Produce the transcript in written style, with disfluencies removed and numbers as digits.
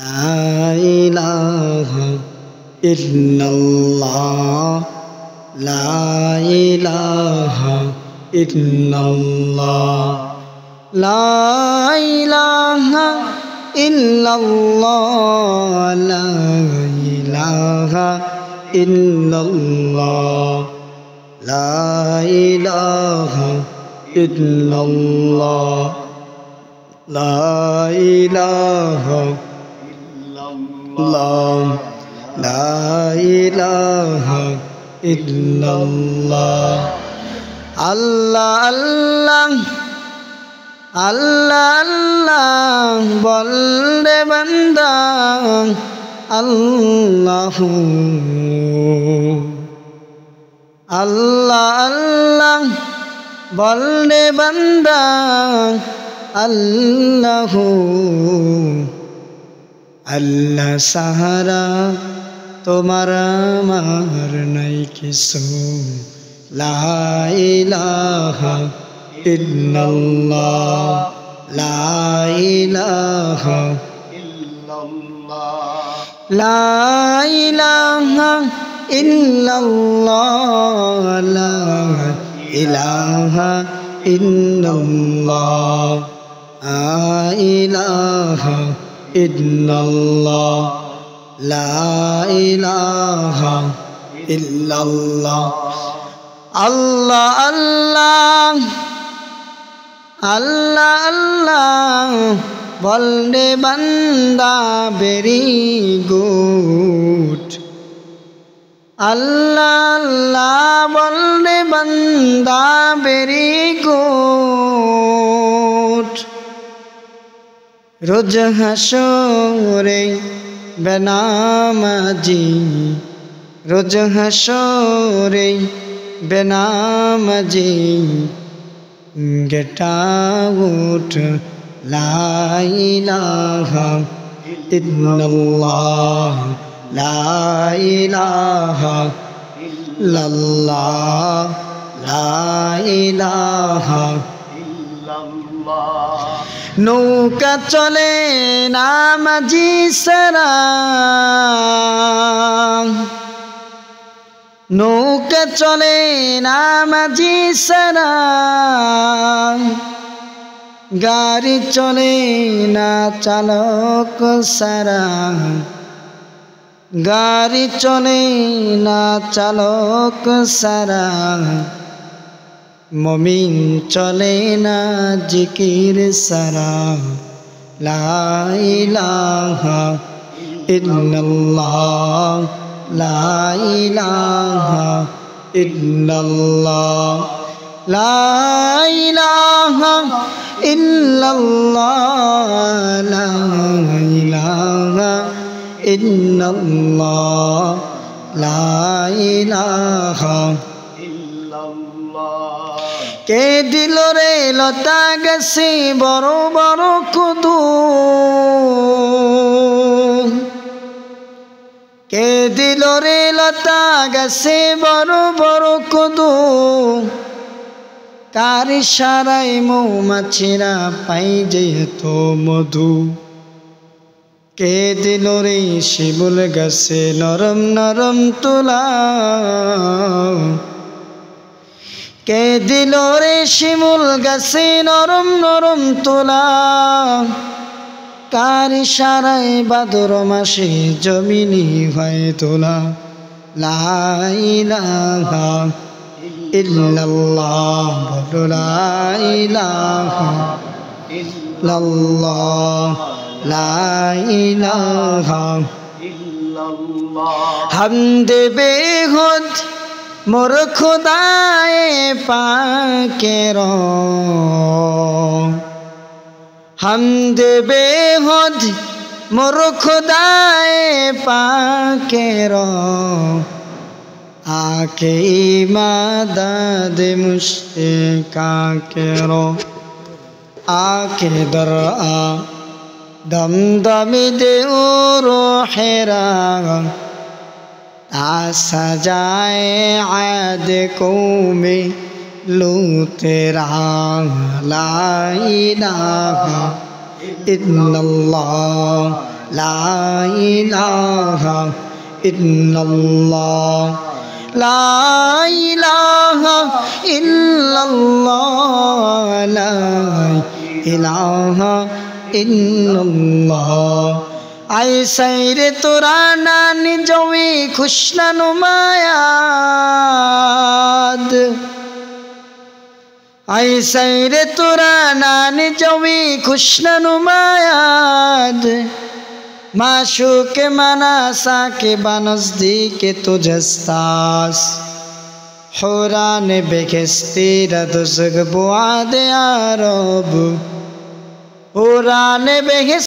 لا إله إلا الله لا إله إلا الله لا إله إلا الله لا إله إلا الله لا إله إلا الله لا إله إلا الله لا إله إلا الله الله الله আল্লাহ আল্লাহ বলরে বান্দা আল্লাহ আল্লাহ আল্লাহ বলরে বান্দা আল্লাহ আল্লাহ সাহারা তোমার আমার নাই কিছু লা ইলাহা ইল্লাল্লাহ লা ইলাহা ইল্লাল্লাহ লা ইলাহা ইল্লাল্লাহ লা ইলাহা ইল্লাল্লাহ লা ইলাহা ইল্লাল্লাহ লা ইলাহা ইল্লাল্লাহ আল্লাহ আল্লাহ আল্লাহ আল্লাহ বলরে বান্দা ভেরি গুড আল্লাহ আল্লাহ বলরে বান্দা ভেরি গুড রোজ হাসরে বেনামাজি রোজ হাসরে বেনামাজি get out la ilaha illallah la ilaha illallah la ilaha illallah নৌকা চলে না মাঝি সারা নৌকা চলে না মাঝি সারা গাড়ি চলে না চালক সারা গাড়ি চলে না চালক সারা মুমিন চলে না জিকির সারা লা ইলাহা ইল্লাল্লাহ লা ইলাহা ইল্লাল্লাহ লা ইলাহা ইল্লাল্লাহ লা ইলাহা ইল্লাল্লাহ লা ইলাহা ইল্লাল্লাহ কে দিল রে লতা গাছে বড় বড় কদু কে দিল রে লতা গাছে বড় বড় কদু কার ইশারায় মৌমাছিরা পাই যেহেতু মধু কে দিল রে শিমুল গাছে নরম নরম তুলা কে দিল রে শিমুল গাছে নরম নরম তুলা কার ইশারায় ভাদ্র মাসে জমিনি হয় তোলা লা ইলাহা ইল্লাল্লাহ বলো লা ইলাহা ইল্লাল্লাহ লা ইলাহা ইল্লাল্লাহ হামদে বেহুদ মোর খোদায়ে পাকের হামদে বেহুদ মোর খোদায়ে পাকের आके इमादद मुश्ताकेर आके दर आ दम दमी दे रूहेरा आसा जाए आद कौमे लूतेरा ला इलाहा इल्लल्लाह লা ইলাহা ইল্লাল্লাহ লা ইলাহা ইল্লাল্লাহ লা ইলাহা ইল্লাল্লাহ আই সাইরে তোরা নানি জমি খুশনা নুমায়াদ আই সাইরে তোরা নানি জমি খুশনা নুমায়াদ माशूक मनासा के बनज़दीके तुझस्तास हुरान बेखस्ती रदुज़ग बुआद या रब हुरान बेखस्ती